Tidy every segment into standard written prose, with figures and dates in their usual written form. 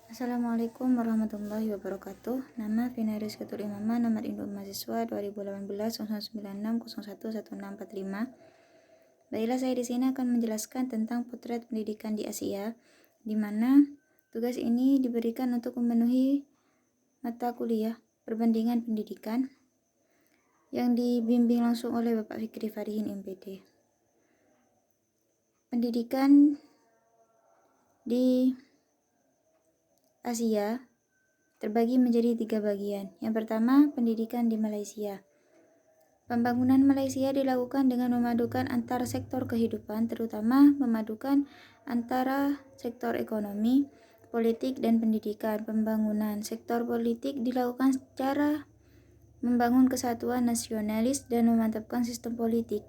Assalamualaikum warahmatullahi wabarakatuh. Nama Vina Rizky Imama, nomor induk mahasiswa 2018-09-01-1645. Baiklah, saya di sini akan menjelaskan tentang potret pendidikan di Asia, di mana tugas ini diberikan untuk memenuhi mata kuliah perbandingan pendidikan yang dibimbing langsung oleh Bapak Fikri Farihin MPD. Pendidikan di Asia terbagi menjadi 3 bagian. Yang pertama, pendidikan di Malaysia. Pembangunan Malaysia dilakukan dengan memadukan antara sektor kehidupan, terutama memadukan antara sektor ekonomi, politik, dan pendidikan. Pembangunan sektor politik dilakukan secara membangun kesatuan nasionalis dan memantapkan sistem politik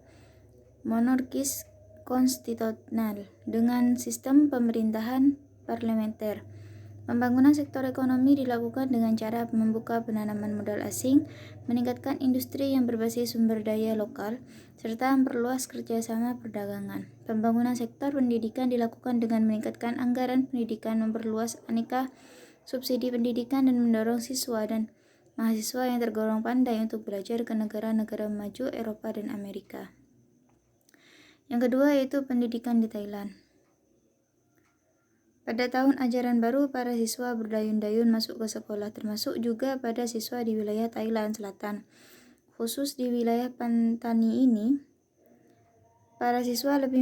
monarkis konstitusional dengan sistem pemerintahan parlementer. Pembangunan sektor ekonomi dilakukan dengan cara membuka penanaman modal asing, meningkatkan industri yang berbasis sumber daya lokal, serta memperluas kerjasama perdagangan. Pembangunan sektor pendidikan dilakukan dengan meningkatkan anggaran pendidikan, memperluas aneka subsidi pendidikan, dan mendorong siswa dan mahasiswa yang tergolong pandai untuk belajar ke negara-negara maju Eropa dan Amerika. Yang kedua yaitu pendidikan di Thailand. Pada tahun ajaran baru, para siswa berdayun-dayun masuk ke sekolah, termasuk juga pada siswa di wilayah Thailand Selatan. Khusus di wilayah Pantani ini, para siswa lebih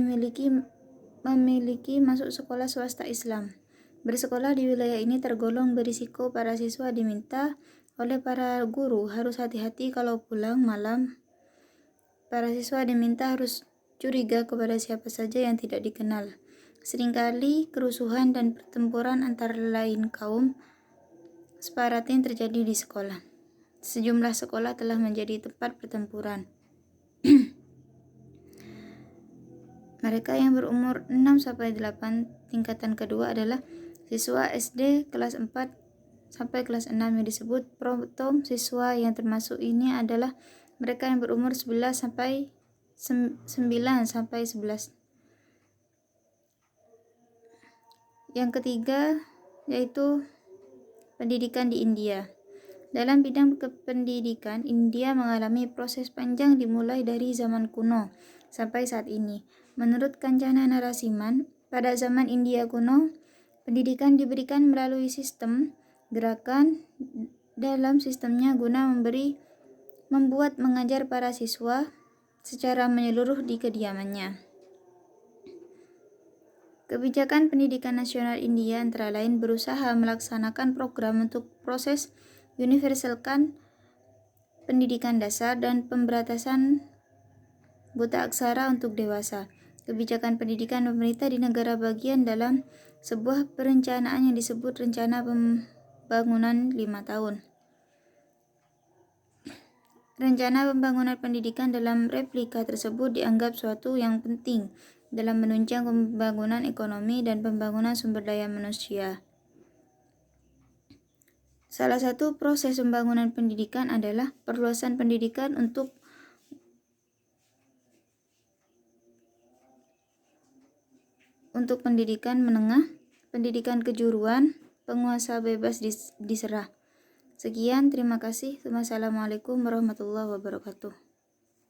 memiliki masuk sekolah swasta Islam. Bersekolah di wilayah ini tergolong berisiko. Para siswa diminta oleh para guru harus hati-hati kalau pulang malam. Para siswa diminta harus curiga kepada siapa saja yang tidak dikenal. Seringkali kerusuhan dan pertempuran antara lain kaum Separatin terjadi di sekolah. Sejumlah sekolah telah menjadi tempat pertempuran. Mereka yang berumur 6-8 tingkatan kedua adalah siswa SD kelas 4 sampai kelas 6 yang disebut protom. Siswa yang termasuk ini adalah mereka yang berumur 9 sampai 11. Yang ketiga yaitu pendidikan di India. Dalam bidang kependidikan, India mengalami proses panjang dimulai dari zaman kuno sampai saat ini. Menurut Kancana Narasimhan, pada zaman India kuno, pendidikan diberikan melalui sistem gerakan dalam sistemnya guna membuat mengajar para siswa secara menyeluruh di kediamannya. Kebijakan pendidikan nasional India antara lain berusaha melaksanakan program untuk proses universalkan pendidikan dasar dan pemberatasan buta aksara untuk dewasa. Kebijakan pendidikan pemerintah di negara bagian dalam sebuah perencanaan yang disebut Rencana Pembangunan 5 tahun. Rencana pembangunan pendidikan dalam replika tersebut dianggap suatu yang penting dalam menunjang pembangunan ekonomi dan pembangunan sumber daya manusia. Salah satu proses pembangunan pendidikan adalah perluasan pendidikan untuk pendidikan menengah, pendidikan kejuruan, penguasa bebas diserah. Sekian, terima kasih. Wassalamualaikum warahmatullahi wabarakatuh.